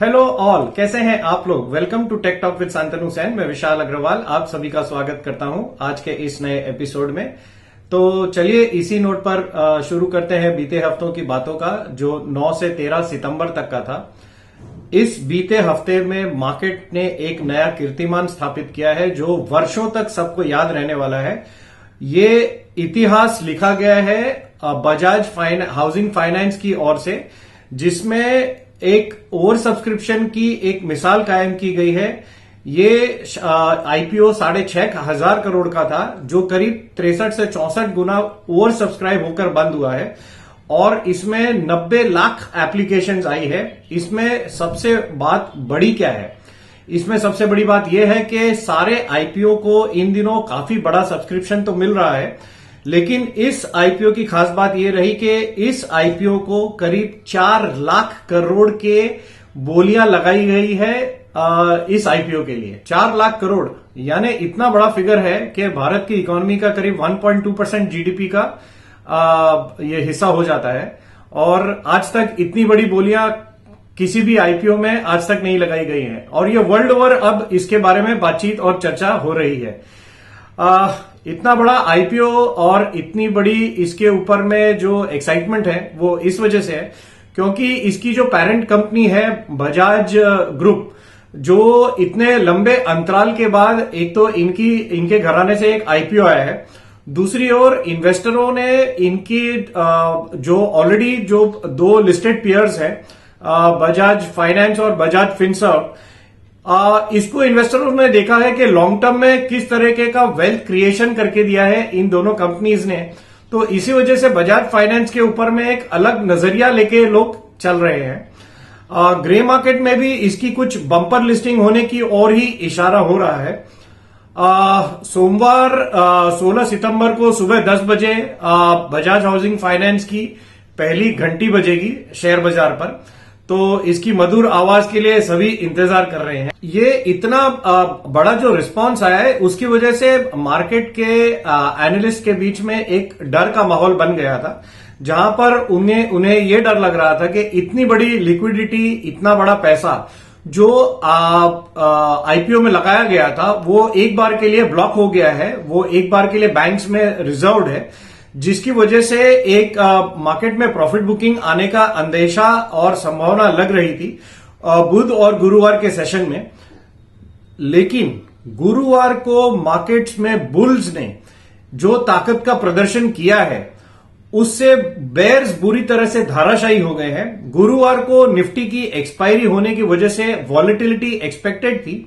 Hello all, कैसे हैं आप लोग। Welcome to tech talk with Shantanu Sen. मैं विशाल अग्रवाल आप सभी का स्वागत करता हूं आज के इस नए एपिसोड में। तो चलिए इसी नोट पर शुरू करते हैं बीते हफ्तों की बातों का, जो 9 से 13 सितंबर तक का था। इस बीते हफ्ते में मार्केट ने एक नया कीर्तिमान स्थापित किया है जो वर्षों तक सबको याद रहने वाला है। ये इतिहास लिखा गया है बजाज हाउसिंग फाइनेंस की ओर से, जिसमें एक ओवर सब्सक्रिप्शन की एक मिसाल कायम की गई है। ये आईपीओ 6,500 करोड़ का था, जो करीब 63 से 64 गुना ओवर सब्सक्राइब होकर बंद हुआ है और इसमें 90 लाख एप्लीकेशंस आई है। इसमें सबसे बात बड़ी क्या है, इसमें सबसे बड़ी बात यह है कि सारे आईपीओ को इन दिनों काफी बड़ा सब्सक्रिप्शन तो मिल रहा है, लेकिन इस आईपीओ की खास बात यह रही कि इस आईपीओ को करीब 4 लाख करोड़ के बोलियां लगाई गई है इस आईपीओ के लिए। 4 लाख करोड़ यानी इतना बड़ा फिगर है कि भारत की इकोनॉमी का करीब 1.2% जीडीपी का ये हिस्सा हो जाता है। और आज तक इतनी बड़ी बोलियां किसी भी आईपीओ में आज तक नहीं लगाई गई हैं और ये वर्ल्ड ओवर अब इसके बारे में बातचीत और चर्चा हो रही है। इतना बड़ा आईपीओ और इतनी बड़ी इसके ऊपर में जो एक्साइटमेंट है वो इस वजह से है क्योंकि इसकी जो पेरेंट कंपनी है बजाज ग्रुप, जो इतने लंबे अंतराल के बाद एक तो इनके घराने से एक आईपीओ आया है, दूसरी ओर इन्वेस्टरों ने इनकी जो ऑलरेडी जो 2 लिस्टेड पेयर्स हैं बजाज फाइनेंस और बजाज फिनसर्व, इसको इन्वेस्टरों ने देखा है कि लॉन्ग टर्म में किस तरीके का वेल्थ क्रिएशन करके दिया है इन दोनों कंपनीज ने। तो इसी वजह से बजाज फाइनेंस के ऊपर में एक अलग नजरिया लेके लोग चल रहे हैं। ग्रे मार्केट में भी इसकी कुछ बम्पर लिस्टिंग होने की ओर ही इशारा हो रहा है। सोमवार 16 सितंबर को सुबह 10 बजे बजाज हाउसिंग फाइनेंस की पहली घंटी बजेगी शेयर बाजार पर, तो इसकी मधुर आवाज के लिए सभी इंतजार कर रहे हैं। ये इतना बड़ा जो रिस्पांस आया है उसकी वजह से मार्केट के एनालिस्ट के बीच में एक डर का माहौल बन गया था, जहां पर उन्हें ये डर लग रहा था कि इतनी बड़ी लिक्विडिटी, इतना बड़ा पैसा जो आईपीओ में लगाया गया था वो एक बार के लिए ब्लॉक हो गया है, वो एक बार के लिए बैंक्स में रिजर्व्ड है, जिसकी वजह से एक मार्केट में प्रॉफिट बुकिंग आने का अंदेशा और संभावना लग रही थी बुध और गुरुवार के सेशन में। लेकिन गुरुवार को मार्केट्स में बुल्स ने जो ताकत का प्रदर्शन किया है उससे बेयर्स बुरी तरह से धाराशायी हो गए हैं। गुरुवार को निफ्टी की एक्सपायरी होने की वजह से वॉलेटिलिटी एक्सपेक्टेड थी,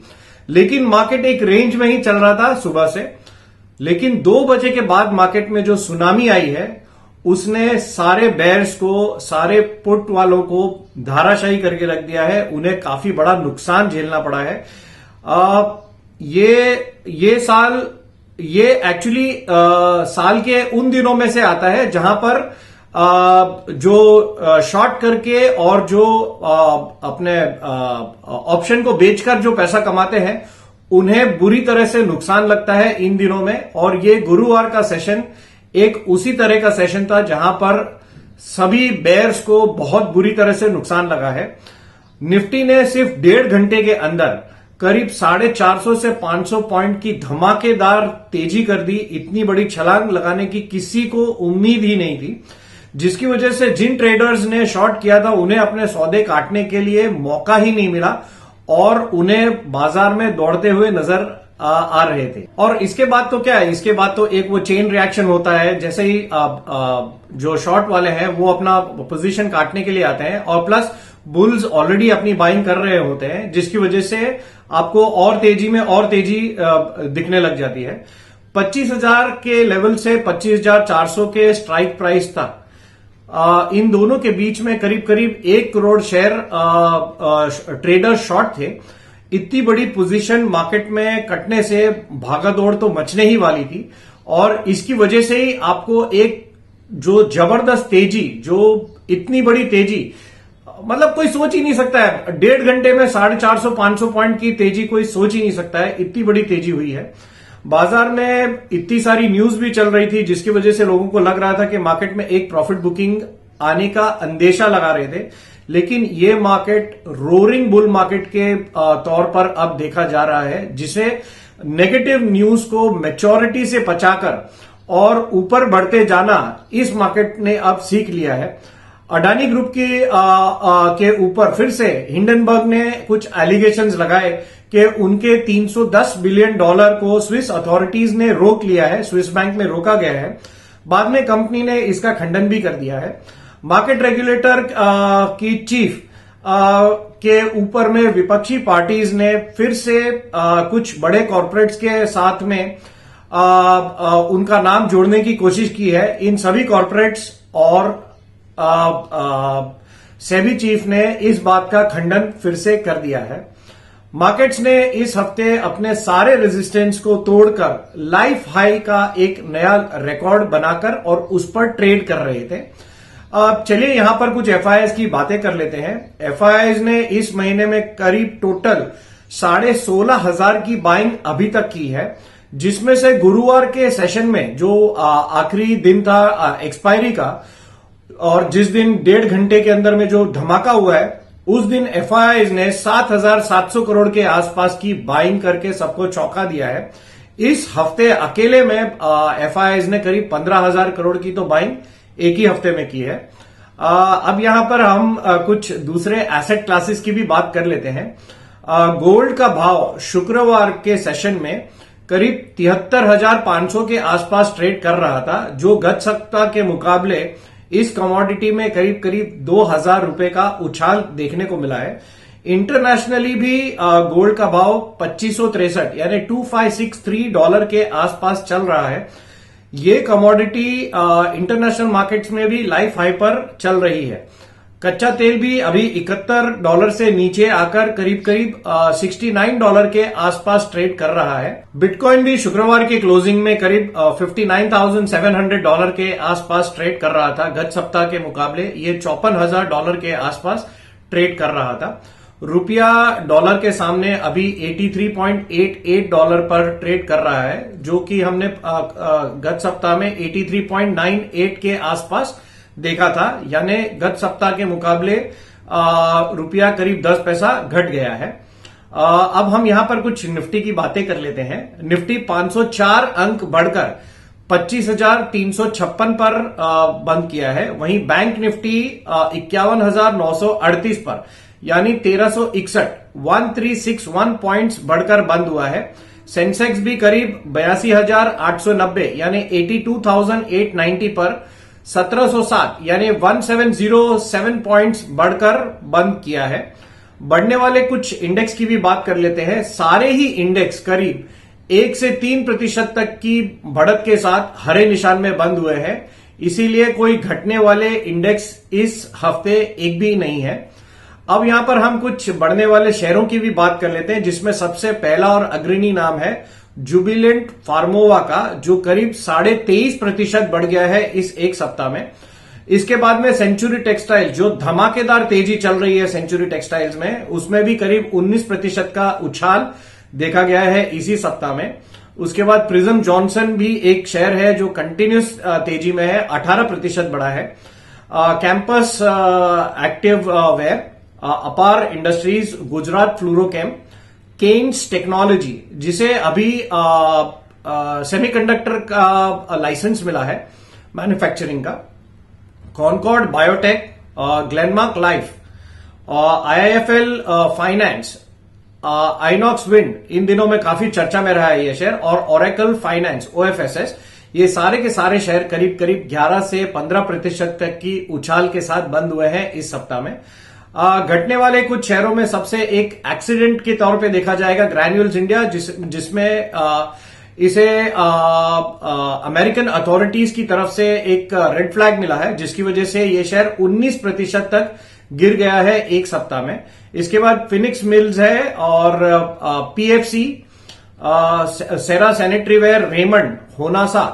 लेकिन मार्केट एक रेंज में ही चल रहा था सुबह से। लेकिन 2 बजे के बाद मार्केट में जो सुनामी आई है उसने सारे बेयर्स को, सारे पुट वालों को धाराशायी करके रख दिया है। उन्हें काफी बड़ा नुकसान झेलना पड़ा है। ये एक्चुअली साल के उन दिनों में से आता है जहां पर जो शॉर्ट करके और जो अपने ऑप्शन को बेचकर जो पैसा कमाते हैं उन्हें बुरी तरह से नुकसान लगता है इन दिनों में। और ये गुरुवार का सेशन एक उसी तरह का सेशन था जहां पर सभी बेयर्स को बहुत बुरी तरह से नुकसान लगा है। निफ्टी ने सिर्फ 1.5 घंटे के अंदर करीब 450 से 500 पॉइंट की धमाकेदार तेजी कर दी। इतनी बड़ी छलांग लगाने की किसी को उम्मीद ही नहीं थी, जिसकी वजह से जिन ट्रेडर्स ने शॉर्ट किया था उन्हें अपने सौदे काटने के लिए मौका ही नहीं मिला और उन्हें बाजार में दौड़ते हुए नजर आ रहे थे। और इसके बाद तो क्या है, इसके बाद तो एक वो चेन रिएक्शन होता है। जैसे ही जो शॉर्ट वाले हैं वो अपना पोजीशन काटने के लिए आते हैं और प्लस बुल्स ऑलरेडी अपनी बाइंग कर रहे होते हैं, जिसकी वजह से आपको और तेजी दिखने लग जाती है। 25,000 के लेवल से 25,400 के स्ट्राइक प्राइस तक इन दोनों के बीच में करीब 1 करोड़ शेयर ट्रेडर शॉर्ट थे। इतनी बड़ी पोजीशन मार्केट में कटने से भागादौड़ तो मचने ही वाली थी और इसकी वजह से ही आपको एक जो जबरदस्त तेजी, जो इतनी बड़ी तेजी, मतलब कोई सोच ही नहीं सकता है। 1.5 घंटे में 450-500 पॉइंट की तेजी कोई सोच ही नहीं सकता है, इतनी बड़ी तेजी हुई है। बाजार में इतनी सारी न्यूज भी चल रही थी जिसकी वजह से लोगों को लग रहा था कि मार्केट में एक प्रॉफिट बुकिंग आने का अंदेशा लगा रहे थे, लेकिन ये मार्केट रोरिंग बुल मार्केट के तौर पर अब देखा जा रहा है, जिसे नेगेटिव न्यूज को मैच्योरिटी से पचाकर और ऊपर बढ़ते जाना इस मार्केट ने अब सीख लिया है। अडानी ग्रुप के ऊपर फिर से हिंडनबर्ग ने कुछ एलिगेशंस लगाए कि उनके $310 बिलियन को स्विस अथॉरिटीज ने रोक लिया है, स्विस बैंक में रोका गया है। बाद में कंपनी ने इसका खंडन भी कर दिया है। मार्केट रेगुलेटर की चीफ के ऊपर में विपक्षी पार्टीज ने फिर से कुछ बड़े कॉर्पोरेट्स के साथ में उनका नाम जोड़ने की कोशिश की है। इन सभी कॉर्पोरेट्स और सेबी चीफ ने इस बात का खंडन फिर से कर दिया है। मार्केट्स ने इस हफ्ते अपने सारे रेजिस्टेंस को तोड़कर लाइफ हाई का एक नया रिकॉर्ड बनाकर और उस पर ट्रेड कर रहे थे। अब चलिए यहां पर कुछ एफआईआईज की बातें कर लेते हैं। एफआईआईज ने इस महीने में करीब टोटल 16,500 की बाइंग अभी तक की है, जिसमें से गुरुवार के सेशन में जो आखिरी दिन था एक्सपायरी का और जिस दिन 1.5 घंटे के अंदर में जो धमाका हुआ है, उस दिन एफआईआईज ने 7,700 करोड़ के आसपास की बाइंग करके सबको चौंका दिया है। इस हफ्ते अकेले में एफआईआईज ने करीब 15,000 करोड़ की तो बाइंग एक ही हफ्ते में की है। अब यहां पर हम कुछ दूसरे एसेट क्लासेस की भी बात कर लेते हैं। गोल्ड का भाव शुक्रवार के सेशन में करीब 73,500 के आसपास ट्रेड कर रहा था, जो गत सप्ताह के मुकाबले इस कमोडिटी में करीब करीब 2,000 रुपए का उछाल देखने को मिला है। इंटरनेशनली भी गोल्ड का भाव 2563 यानी $2563 के आसपास चल रहा है। ये कमोडिटी इंटरनेशनल मार्केट्स में भी लाइफ हाई पर चल रही है। कच्चा तेल भी अभी $71 से नीचे आकर करीब करीब $69 के आसपास ट्रेड कर रहा है। बिटकॉइन भी शुक्रवार की क्लोजिंग में करीब $59,700 के आसपास ट्रेड कर रहा था। गत सप्ताह के मुकाबले ये $54,000 के आसपास ट्रेड कर रहा था। रुपया डॉलर के सामने अभी $83.88 पर ट्रेड कर रहा है, जो कि हमने गत सप्ताह में 83.98 के आसपास देखा था, यानी गत सप्ताह के मुकाबले रुपया करीब 10 पैसा घट गया है। अब हम यहां पर कुछ निफ्टी की बातें कर लेते हैं। निफ्टी 504 अंक बढ़कर 25,356 पर बंद किया है। वहीं बैंक निफ्टी 51,938 पर यानी 1361 पॉइंट्स बढ़कर बंद हुआ है। सेंसेक्स भी करीब 82,890 यानी 82,890 पर 1707 यानी 1707 पॉइंट्स बढ़कर बंद किया है। बढ़ने वाले कुछ इंडेक्स की भी बात कर लेते हैं। सारे ही इंडेक्स करीब 1 से 3% तक की बढ़त के साथ हरे निशान में बंद हुए हैं, इसीलिए कोई घटने वाले इंडेक्स इस हफ्ते एक भी नहीं है। अब यहां पर हम कुछ बढ़ने वाले शेयरों की भी बात कर लेते हैं, जिसमें सबसे पहला और अग्रणी नाम है जुबिलेंट फार्मोवा का, जो करीब 23.5% बढ़ गया है इस एक सप्ताह में। इसके बाद में सेंचुरी टेक्सटाइल, जो धमाकेदार तेजी चल रही है सेंचुरी टेक्सटाइल्स में, उसमें भी करीब 19% का उछाल देखा गया है इसी सप्ताह में। उसके बाद प्रिज्म जॉनसन भी एक शेयर है जो कंटिन्यूस तेजी में है, 18% बढ़ा है। Campus Active Wear, Apar industries, Gujarat Fluorochem, Kaynes technology, जिसे अभी सेमीकंडक्टर का लाइसेंस मिला है मैन्युफैक्चरिंग का, Concord Biotech, Glenmark Life, IIFL Finance, Inox Wind इन दिनों में काफी चर्चा में रहा है ये शेयर, और ओरेकल फाइनेंस ओएफएसएस, ये सारे के सारे शेयर करीब करीब 11 से 15% तक की उछाल के साथ बंद हुए हैं इस सप्ताह में। घटने वाले कुछ शेयरों में सबसे एक एक्सीडेंट के तौर पे देखा जाएगा ग्रैन्यूल्स इंडिया, जिसमें इसे अमेरिकन अथॉरिटीज की तरफ से एक रेड फ्लैग मिला है, जिसकी वजह से ये शेयर 19% तक गिर गया है एक सप्ताह में। इसके बाद फिनिक्स मिल्स है और PFC, Cera sanitaryware, Raymond, Honasa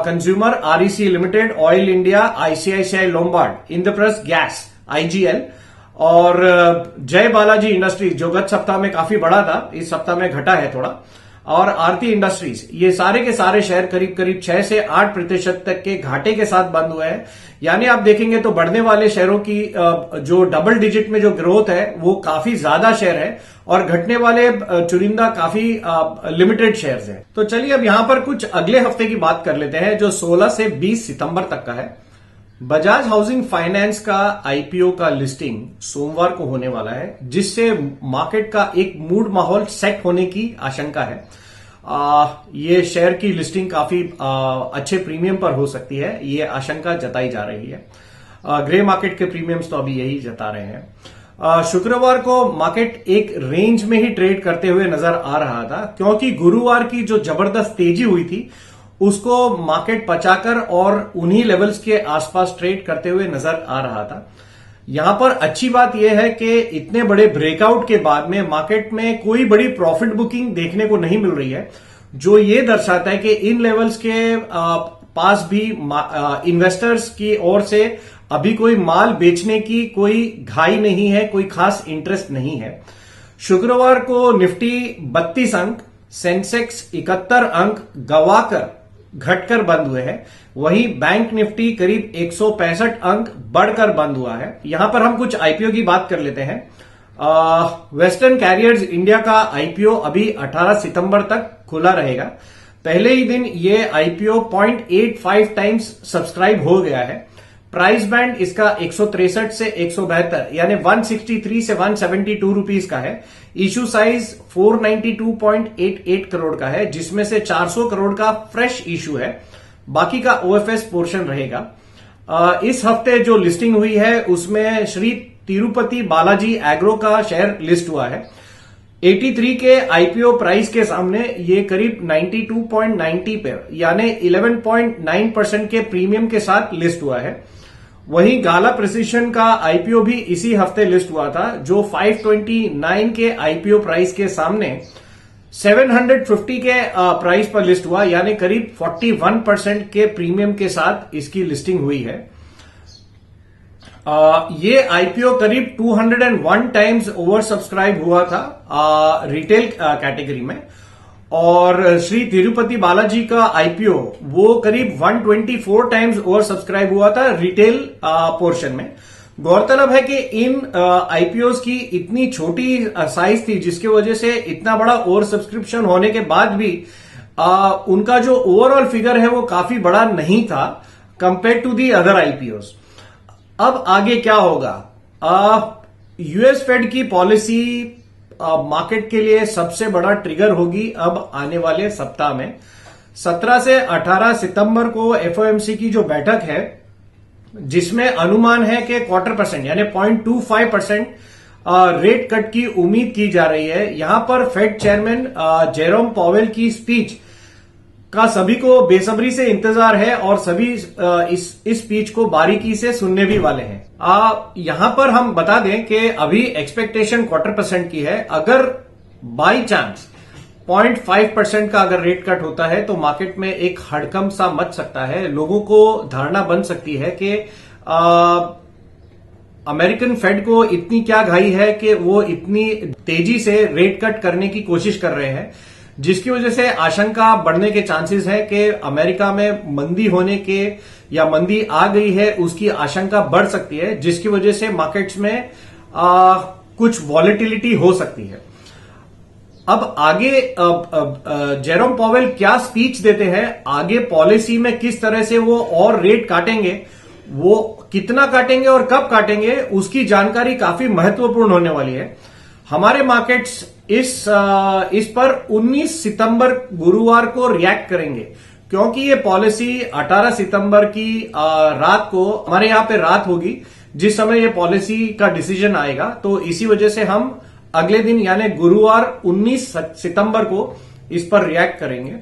consumer, REC limited, oil India, ICICI Lombard, Indraprastha gas, IGL और जय बालाजी इंडस्ट्रीज, जो गत सप्ताह में काफी बढ़ा था, इस सप्ताह में घटा है थोड़ा। और आरती इंडस्ट्रीज, ये सारे के सारे शेयर करीब करीब 6 से 8% तक के घाटे के साथ बंद हुए हैं। यानी आप देखेंगे तो बढ़ने वाले शेयरों की जो डबल डिजिट में जो ग्रोथ है वो काफी ज्यादा शेयर है और घटने वाले चुनिंदा काफी लिमिटेड शेयर्स हैं। तो चलिए अब यहां पर कुछ अगले हफ्ते की बात कर लेते हैं जो 16 से 20 सितंबर तक का है। बजाज हाउसिंग फाइनेंस का आईपीओ का लिस्टिंग सोमवार को होने वाला है, जिससे मार्केट का एक मूड माहौल सेट होने की आशंका है। ये शेयर की लिस्टिंग काफी अच्छे प्रीमियम पर हो सकती है, ये आशंका जताई जा रही है। ग्रे मार्केट के प्रीमियम्स तो अभी यही जता रहे हैं। शुक्रवार को मार्केट एक रेंज में ही ट्रेड करते हुए नजर आ रहा था, क्योंकि गुरुवार की जो जबरदस्त तेजी हुई थी उसको मार्केट पचाकर और उन्हीं लेवल्स के आसपास ट्रेड करते हुए नजर आ रहा था। यहां पर अच्छी बात यह है कि इतने बड़े ब्रेकआउट के बाद में मार्केट में कोई बड़ी प्रॉफिट बुकिंग देखने को नहीं मिल रही है, जो ये दर्शाता है कि इन लेवल्स के पास भी इन्वेस्टर्स की ओर से अभी कोई माल बेचने की कोई घाई नहीं है, कोई खास इंटरेस्ट नहीं है। शुक्रवार को निफ्टी 32 अंक, सेंसेक्स 71 अंक गवाकर घटकर बंद हुए हैं। वहीं बैंक निफ्टी करीब 165 अंक बढ़कर बंद हुआ है। यहां पर हम कुछ आईपीओ की बात कर लेते हैं। वेस्टर्न कैरियर्स इंडिया का आईपीओ अभी 18 सितंबर तक खुला रहेगा। पहले ही दिन ये आईपीओ 0.85 टाइम्स सब्सक्राइब हो गया है। प्राइस बैंड इसका 163 से 172 यानी 163 से 172 रुपीज का है। इशू साइज 492.88 करोड़ का है, जिसमें से 400 करोड़ का फ्रेश इशू है, बाकी का ओएफएस पोर्शन रहेगा। इस हफ्ते जो लिस्टिंग हुई है उसमें श्री तिरुपति बालाजी एग्रो का शेयर लिस्ट हुआ है। 83 के आईपीओ प्राइस के सामने ये करीब 92.90 पे यानी 11.9% के प्रीमियम के साथ लिस्ट हुआ है। वहीं गाला प्रिसिशन का आईपीओ भी इसी हफ्ते लिस्ट हुआ था, जो 529 के आईपीओ प्राइस के सामने 750 के प्राइस पर लिस्ट हुआ, यानी करीब 41% के प्रीमियम के साथ इसकी लिस्टिंग हुई है। ये आईपीओ करीब 201 टाइम्स ओवर सब्सक्राइब हुआ था रिटेल कैटेगरी में, और श्री तिरुपति बालाजी का आईपीओ वो करीब 124 टाइम्स ओवर सब्सक्राइब हुआ था रिटेल पोर्शन में। गौरतलब है कि इन आईपीओस की इतनी छोटी साइज थी, जिसकी वजह से इतना बड़ा ओवर सब्सक्रिप्शन होने के बाद भी उनका जो ओवरऑल फिगर है वो काफी बड़ा नहीं था compare to the other IPOs. अब आगे क्या होगा? यूएस फेड की पॉलिसी मार्केट के लिए सबसे बड़ा ट्रिगर होगी अब आने वाले सप्ताह में। 17 से 18 सितंबर को एफओएमसी की जो बैठक है, जिसमें अनुमान है कि 0.25% यानी 0.25% रेट कट की उम्मीद की जा रही है। यहां पर फेड चेयरमैन जेरोम पॉवेल की स्पीच का सभी को बेसब्री से इंतजार है और सभी इस स्पीच को बारीकी से सुनने भी वाले हैं। यहां पर हम बता दें कि अभी एक्सपेक्टेशन 0.25% की है। अगर बाई चांस 0.5% का अगर रेट कट होता है तो मार्केट में एक हड़कंप सा मच सकता है। लोगों को धारणा बन सकती है कि अमेरिकन फेड को इतनी क्या घाई है कि वो इतनी तेजी से रेट कट करने की कोशिश कर रहे हैं, जिसकी वजह से आशंका बढ़ने के चांसेस है कि अमेरिका में मंदी होने के या मंदी आ गई है उसकी आशंका बढ़ सकती है, जिसकी वजह से मार्केट्स में कुछ वॉलेटिलिटी हो सकती है। अब आगे जेरोम पॉवेल क्या स्पीच देते हैं, आगे पॉलिसी में किस तरह से वो और रेट काटेंगे, वो कितना काटेंगे और कब काटेंगे, उसकी जानकारी काफी महत्वपूर्ण होने वाली है। हमारे मार्केट्स इस पर 19 सितंबर गुरुवार को रिएक्ट करेंगे, क्योंकि ये पॉलिसी 18 सितंबर की रात को हमारे यहां पे रात होगी जिस समय ये पॉलिसी का डिसीजन आएगा। तो इसी वजह से हम अगले दिन यानी गुरुवार 19 सितंबर को इस पर रिएक्ट करेंगे।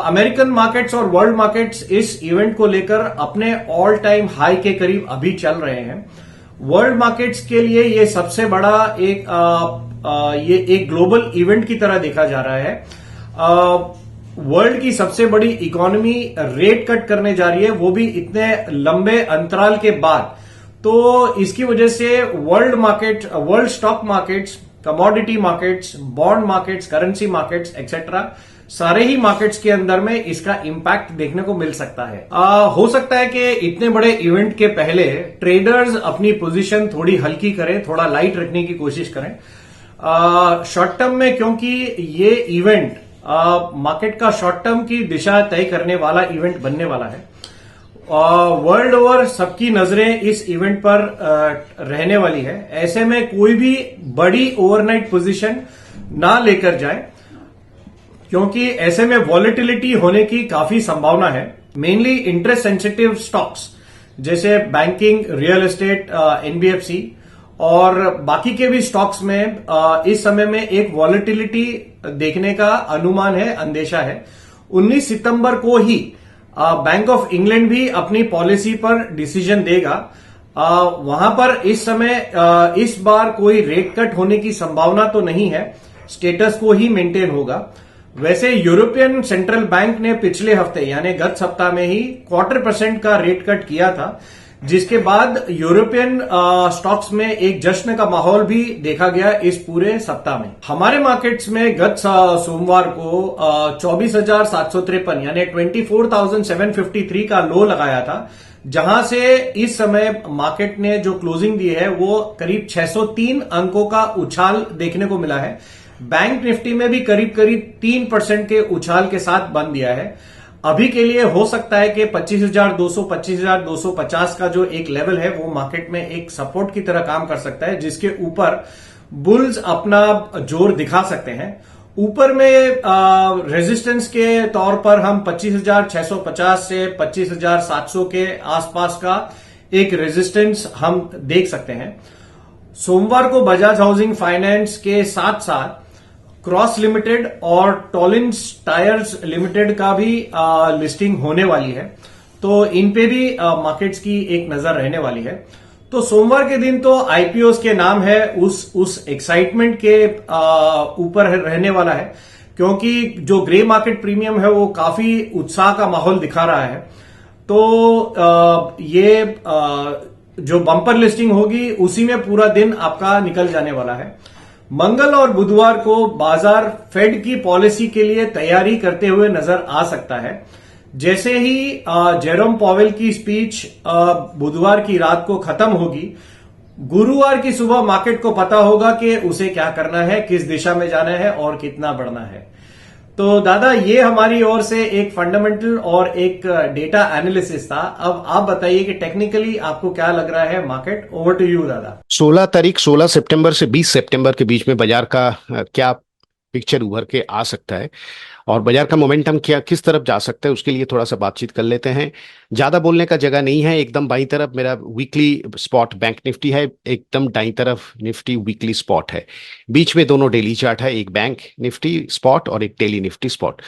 अमेरिकन मार्केट्स और वर्ल्ड मार्केट्स इस इवेंट को लेकर अपने ऑल टाइम हाई के करीब अभी चल रहे हैं। वर्ल्ड मार्केट्स के लिए ये सबसे बड़ा एक ग्लोबल इवेंट की तरह देखा जा रहा है। वर्ल्ड की सबसे बड़ी इकोनॉमी रेट कट करने जा रही है, वो भी इतने लंबे अंतराल के बाद। तो इसकी वजह से world stock markets commodity markets, bond markets, currency markets etcetera, सारे ही मार्केट्स के अंदर में इसका इंपैक्ट देखने को मिल सकता है। हो सकता है कि इतने बड़े इवेंट के पहले ट्रेडर्स अपनी पोजीशन थोड़ी हल्की करें, थोड़ा लाइट रखने की कोशिश करें शॉर्ट टर्म में, क्योंकि ये इवेंट मार्केट का शॉर्ट टर्म की दिशा तय करने वाला इवेंट बनने वाला है। वर्ल्ड ओवर सबकी नजरें इस इवेंट पर रहने वाली है। ऐसे में कोई भी बड़ी ओवरनाइट पोजीशन ना लेकर जाए, क्योंकि ऐसे में वॉलेटिलिटी होने की काफी संभावना है। मेनली इंटरेस्ट सेंसिटिव स्टॉक्स जैसे बैंकिंग, रियल एस्टेट, एनबीएफसी और बाकी के भी स्टॉक्स में इस समय में एक वॉलेटिलिटी देखने का अनुमान है, अंदेशा है। 19 सितंबर को ही बैंक ऑफ इंग्लैंड भी अपनी पॉलिसी पर डिसीजन देगा। वहां पर इस समय इस बार कोई रेट कट होने की संभावना तो नहीं है, स्टेटस को ही मेंटेन होगा। वैसे यूरोपियन सेंट्रल बैंक ने पिछले हफ्ते यानी गत सप्ताह में ही 0.25% का रेट कट किया था, जिसके बाद यूरोपियन स्टॉक्स में एक जश्न का माहौल भी देखा गया इस पूरे सप्ताह में। हमारे मार्केट्स में गत सोमवार को 24,753 यानी 24,753 का लो लगाया था, जहां से इस समय मार्केट ने जो क्लोजिंग दी है वो करीब 603 अंकों का उछाल देखने को मिला है। बैंक निफ्टी में भी करीब करीब 3% के उछाल के साथ बंद दिया है। अभी के लिए हो सकता है कि 25,200, 25,250 का जो एक लेवल है वो मार्केट में एक सपोर्ट की तरह काम कर सकता है, जिसके ऊपर बुल्स अपना जोर दिखा सकते हैं। ऊपर में रेजिस्टेंस के तौर पर हम 25,650 से 25,700 के आसपास का एक रेजिस्टेंस हम देख सकते हैं। सोमवार को बजाज हाउसिंग फाइनेंस के साथ साथ क्रॉस लिमिटेड और टॉलिंस टायर्स लिमिटेड का भी लिस्टिंग होने वाली है, तो इन पे भी मार्केट्स की एक नजर रहने वाली है। तो सोमवार के दिन तो आईपीओस के नाम है उस एक्साइटमेंट के ऊपर रहने वाला है, क्योंकि जो ग्रे मार्केट प्रीमियम है वो काफी उत्साह का माहौल दिखा रहा है। तो ये जो बम्पर लिस्टिंग होगी उसी में पूरा दिन आपका निकल जाने वाला है। मंगल और बुधवार को बाजार फेड की पॉलिसी के लिए तैयारी करते हुए नजर आ सकता है। जैसे ही जेरोम पॉवेल की स्पीच बुधवार की रात को खत्म होगी, गुरुवार की सुबह मार्केट को पता होगा कि उसे क्या करना है, किस दिशा में जाना है और कितना बढ़ना है। तो दादा, ये हमारी ओर से एक फंडामेंटल और एक डेटा एनालिसिस था। अब आप बताइए कि टेक्निकली आपको क्या लग रहा है मार्केट। ओवर टू यू दादा। 16 सितंबर से 20 सितंबर के बीच में बाजार का क्या पिक्चर उभर के आ सकता है और बाजार का मोमेंटम क्या किस तरफ जा सकता है, उसके लिए थोड़ा सा बातचीत कर लेते हैं। ज्यादा बोलने का जगह नहीं है। एकदम बाईं तरफ मेरा वीकली स्पॉट बैंक निफ्टी है, एकदम दाईं तरफ निफ्टी वीकली स्पॉट है, बीच में दोनों डेली चार्ट है, एक बैंक निफ्टी स्पॉट और एक डेली निफ्टी स्पॉट।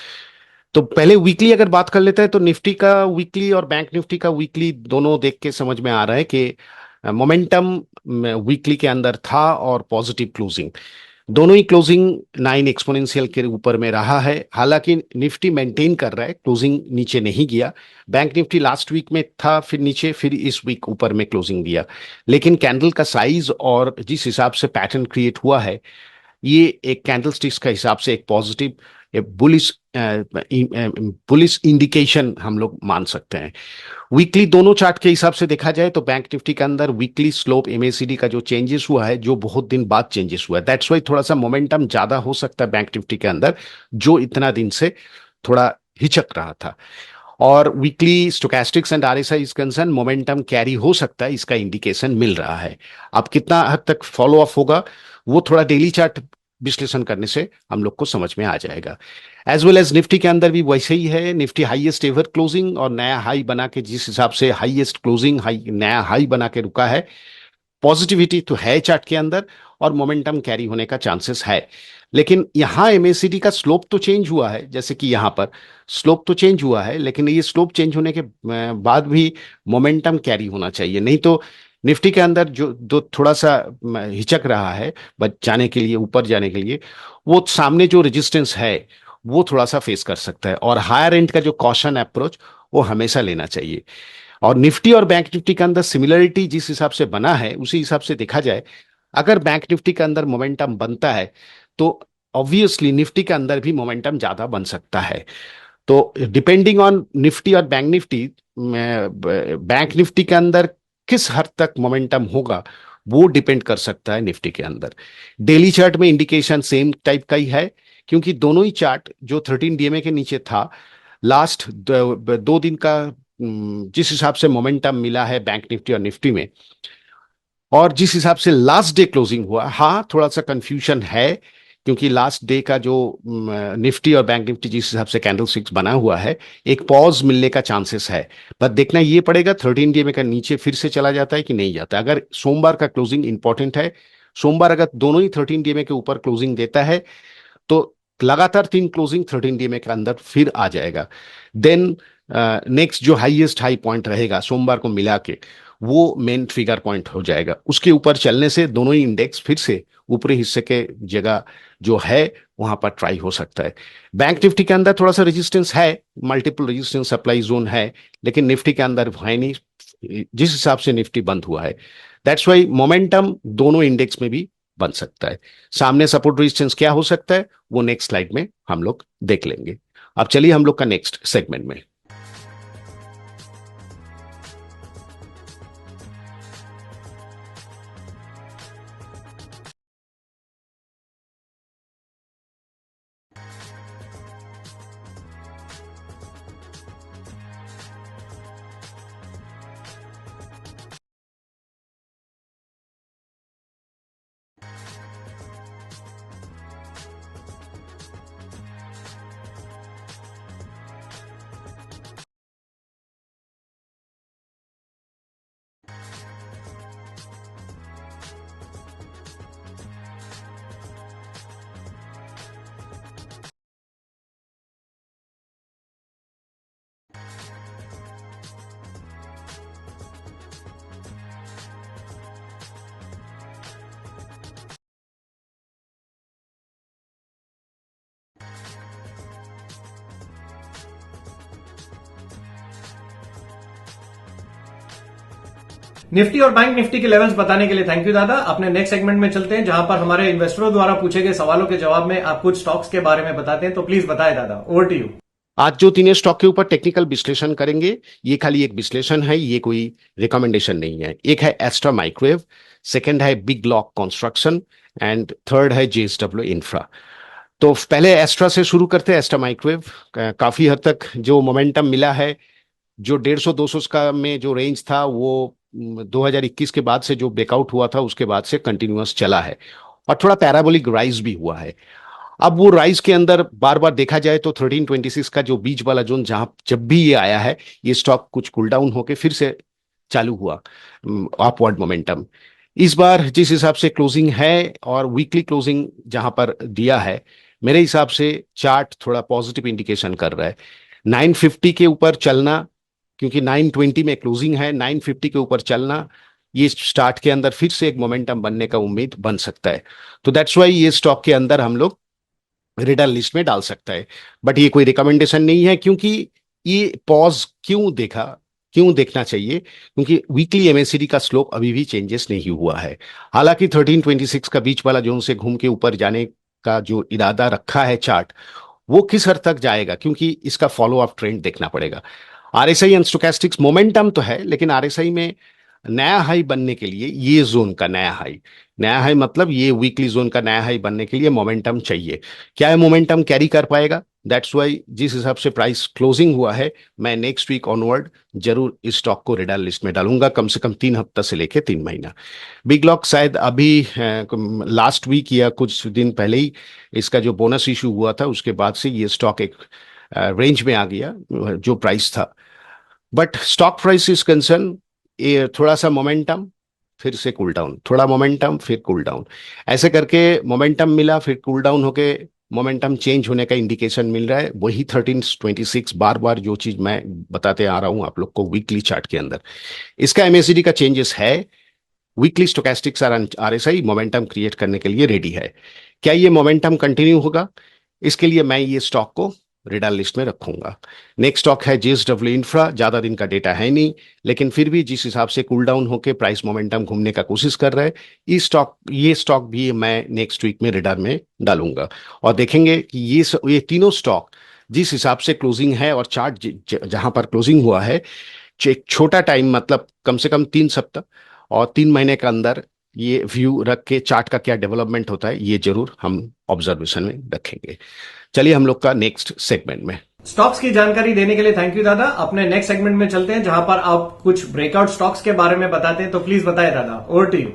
तो पहले वीकली अगर बात कर लेते हैं तो निफ्टी का वीकली और बैंक निफ्टी का वीकली दोनों देख के समझ में आ रहा है कि मोमेंटम वीकली के अंदर था और पॉजिटिव क्लोजिंग, दोनों ही क्लोजिंग 9 एक्सपोनेंशियल के ऊपर में रहा है। हालांकि निफ्टी मेंटेन कर रहा है, क्लोजिंग नीचे नहीं गया। बैंक निफ्टी लास्ट वीक में था, फिर नीचे, फिर इस वीक ऊपर में क्लोजिंग दिया। लेकिन कैंडल का साइज और जिस हिसाब से पैटर्न क्रिएट हुआ है, ये एक कैंडल स्टिक्स का हिसाब से एक पॉजिटिव बुलिश बुलिश इंडिकेशन हम लोग मान सकते हैं। वीकली दोनों चार्ट के हिसाब से देखा जाए तो बैंक निफ्टी के अंदर वीकली स्लोप एमएसीडी का जो चेंजेस हुआ है, जो बहुत दिन बाद चेंजेस हुआ है, दैट्स वाई थोड़ा सा मोमेंटम ज्यादा हो सकता है बैंक निफ्टी के अंदर, जो इतना दिन से थोड़ा हिचक रहा था। और weekly stochastics and RSI is concern momentum carry हो सकता है, इसका इंडिकेशन मिल रहा है। अब कितना हद तक फॉलो अप होगा वो थोड़ा डेली चार्ट विश्लेषण करने से हम लोग को समझ में आ जाएगा। एज वेल एज निफ्टी के अंदर भी वैसे ही है। निफ्टी हाईएस्ट एवर क्लोजिंग और नया हाई बना के, जिस हिसाब से हाईएस्ट क्लोजिंग नया हाई बना के रुका है, पॉजिटिविटी तो है चार्ट के अंदर और मोमेंटम कैरी होने का चांसेस है। लेकिन यहां एमएसीडी का स्लोप तो चेंज हुआ है, जैसे कि यहां पर स्लोप तो चेंज हुआ है, लेकिन ये स्लोप चेंज होने के बाद भी मोमेंटम कैरी होना चाहिए। नहीं तो निफ्टी के अंदर जो थोड़ा सा हिचक रहा है जाने के लिए, ऊपर जाने के लिए, वो सामने जो रेजिस्टेंस है वो थोड़ा सा फेस कर सकता है। और हायर एंड का जो कॉशन अप्रोच वो हमेशा लेना चाहिए। और निफ्टी और बैंक निफ्टी के अंदर सिमिलरिटी जिस हिसाब से बना है उसी हिसाब से देखा जाए, अगर बैंक निफ्टी के अंदर मोमेंटम बनता है तो ऑब्वियसली निफ्टी के अंदर भी मोमेंटम ज्यादा बन सकता है। तो डिपेंडिंग ऑन निफ्टी और बैंक निफ्टी, बैंक निफ्टी के अंदर किस हद तक मोमेंटम होगा वो डिपेंड कर सकता है निफ्टी के अंदर। डेली चार्ट में इंडिकेशन सेम टाइप का ही है, क्योंकि दोनों ही चार्ट जो 13 DMA के नीचे था, लास्ट 2 दिन का जिस हिसाब से मोमेंटम मिला है बैंक निफ्टी और निफ्टी में, और जिस हिसाब से लास्ट डे क्लोजिंग हुआ, हाँ थोड़ा सा कंफ्यूजन है, क्योंकि लास्ट डे का जो निफ्टी और बैंक निफ्टी जिस हिसाब से कैंडल स्टिक्स बना हुआ है, एक पॉज मिलने का चांसेस है। पर देखना ये पड़ेगा 13 DMA का नीचे फिर से चला जाता है कि नहीं जाता। अगर सोमवार का क्लोजिंग इंपॉर्टेंट है, सोमवार अगर दोनों ही 13 DMA के ऊपर क्लोजिंग देता है तो लगातार 3 क्लोजिंग 13 DMA के अंदर फिर आ जाएगा। देन नेक्स्ट जो हाईएस्ट हाई पॉइंट रहेगा सोमवार को मिला के, वो मेन फिगर पॉइंट हो जाएगा। उसके ऊपर चलने से दोनों ही इंडेक्स फिर से ऊपरी हिस्से के जगह जो है वहां पर ट्राई हो सकता है। बैंक निफ्टी के अंदर थोड़ा सा रेजिस्टेंस है, मल्टीपल रेजिस्टेंस सप्लाई जोन है, लेकिन निफ्टी के अंदर है नहीं जिस हिसाब से निफ्टी बंद हुआ है। दैट्स वाई मोमेंटम दोनों इंडेक्स में भी बन सकता है। सामने सपोर्ट रेजिस्टेंस क्या हो सकता है वो नेक्स्ट स्लाइड में हम लोग देख लेंगे। अब चलिए हम लोग का नेक्स्ट सेगमेंट में। निफ्टी और बैंक निफ्टी के लेवल्स बताने के लिए थैंक यू दादा। अपने नेक्स्ट सेगमेंट में चलते हैं जहां पर हमारे इन्वेस्टरों द्वारा पूछे गए सवालों के जवाब में आप कुछ स्टॉक्स के बारे में बताते हैं। तो प्लीज बताएं दादा, ओवर टू यू। आज जो तीनों स्टॉक के ऊपर टेक्निकल विश्लेषण करेंगे, ये खाली एक विश्लेषण है, ये कोई रिकमेंडेशन नहीं है। एक है एस्ट्रा माइक्रोवेव, सेकंड है big lock construction, and third है JSW इंफ्रा। तो पहले एस्ट्रा से शुरू करते हैं। एस्ट्रा माइक्रोवेव काफी हद तक जो मोमेंटम मिला है, जो 150-200 का में जो रेंज था वो 2021 के बाद से जो ब्रेकआउट हुआ था उसके बाद से कंटिन्यूअस चला है, और थोड़ा पैराबोलिक राइज भी हुआ है। अब वो राइज के अंदर बार बार देखा जाए तो 1326 का जो बीच वाला जोन, जहां जब भी ये आया है, ये स्टॉक कुछ कूल डाउन होके फिर से चालू हुआ अपवर्ड मोमेंटम। इस बार जिस हिसाब से क्लोजिंग है और वीकली क्लोजिंग जहां पर दिया है, मेरे हिसाब से चार्ट थोड़ा पॉजिटिव इंडिकेशन कर रहा है। 950 के ऊपर चलना, क्योंकि 920 में क्लोजिंग है, 950 के ऊपर चलना, ये स्टार्ट के अंदर फिर से एक मोमेंटम बनने का उम्मीद बन सकता है। तो दैट्स वाई ये स्टॉक के अंदर हम लोग रेडर लिस्ट में डाल सकता है। बट ये कोई रिकमेंडेशन नहीं है, क्योंकि ये पॉज क्यों देखना चाहिए, क्योंकि वीकली MACD का स्लोप अभी भी चेंजेस नहीं हुआ है। हालांकि 1326 का बीच वाला जोन से घूम के ऊपर जाने का जो इरादा रखा है चार्ट, वो किस हद तक जाएगा, क्योंकि इसका फॉलो अप ट्रेंड देखना पड़ेगा। RSI एंड स्टोचैस्टिक्स मोमेंटम तो है, लेकिन RSI में नया हाई बनने के लिए, ये जोन का नया हाई मतलब ये वीकली जोन का नया हाई बनने के लिए मोमेंटम चाहिए। क्या है मोमेंटम कैरी कर पाएगा? दैट्स वाई जिस हिसाब से प्राइस क्लोजिंग हुआ है, मैं नेक्स्ट वीक ऑनवर्ड जरूर इस स्टॉक को रेडर लिस्ट में डालूंगा, कम से कम 3 हफ्ता से लेके 3 महीना। बिग लॉक शायद अभी लास्ट वीक या कुछ दिन पहले ही इसका जो बोनस इशू हुआ था उसके बाद से ये स्टॉक एक रेंज में आ गया जो प्राइस था। But stock price is concern, ये थोड़ा सा मोमेंटम फिर से कूल डाउन, थोड़ा मोमेंटम फिर कूल डाउन, ऐसे करके मोमेंटम मिला फिर कूल डाउन होके मोमेंटम चेंज होने का इंडिकेशन मिल रहा है। वही 1326 बार बार जो चीज मैं बताते आ रहा हूं आप लोग को वीकली चार्ट के अंदर, इसका MACD का चेंजेस है। वीकली स्टोचैस्टिक्स और RSI मोमेंटम क्रिएट करने के लिए रेडी है। क्या ये मोमेंटम कंटिन्यू होगा? इसके लिए मैं ये स्टॉक को रेडार लिस्ट में रखूंगा। नेक्स्ट स्टॉक है JSW इंफ्रा। ज्यादा दिन का डेटा है नहीं, लेकिन फिर भी जिस हिसाब से कूल डाउन होकर प्राइस मोमेंटम घूमने का कोशिश कर रहा है, ये स्टॉक भी मैं नेक्स्ट वीक में रेडार में डालूंगा। और देखेंगे कि ये तीनों स्टॉक जिस हिसाब से क्लोजिंग है और चार्ट जहां पर क्लोजिंग हुआ है, एक छोटा टाइम मतलब कम से कम 3 सप्ताह और 3 महीने के अंदर ये व्यू रख के चार्ट का क्या डेवलपमेंट होता है ये जरूर हम ऑब्जर्वेशन में रखेंगे। चलिए हम लोग का नेक्स्ट सेगमेंट में। स्टॉक्स की जानकारी देने के लिए थैंक यू दादा। अपने नेक्स्ट सेगमेंट में चलते हैं जहां पर आप कुछ ब्रेकआउट स्टॉक्स के बारे में बताते हैं, तो प्लीज बताएं दादा, over to you.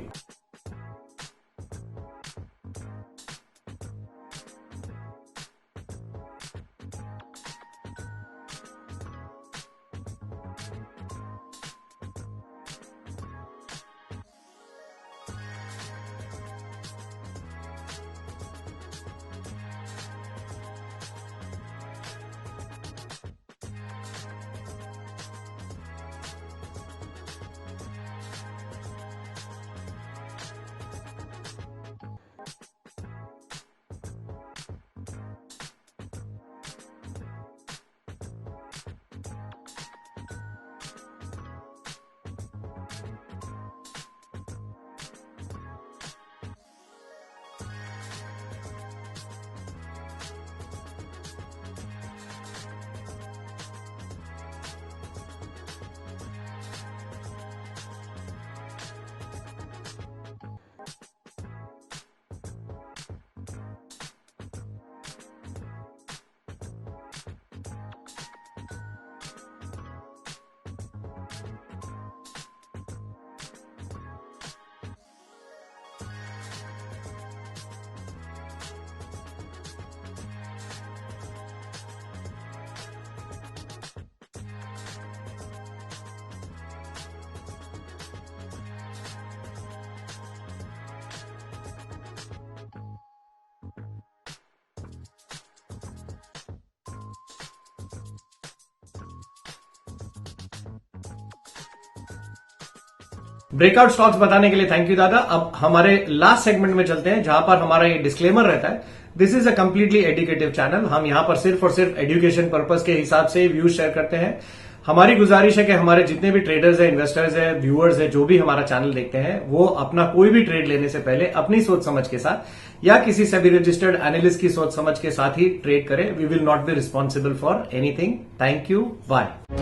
Breakout stocks बताने के लिए थैंक यू दादा। अब हमारे लास्ट सेगमेंट में चलते हैं जहां पर हमारा ये डिस्क्लेमर रहता है, this is a completely educative channel. हम यहां पर सिर्फ और सिर्फ एजुकेशन पर्पस के हिसाब से व्यूज शेयर करते हैं। हमारी गुजारिश है कि हमारे जितने भी ट्रेडर्स हैं, इन्वेस्टर्स हैं, व्यूअर्स हैं, जो भी हमारा चैनल देखते हैं, वो अपना कोई भी ट्रेड लेने से पहले अपनी सोच समझ के साथ या किसी सेबी रजिस्टर्ड एनालिस्ट की सोच समझ के साथ ही ट्रेड करें। We will not be responsible for anything. Thank you, bye.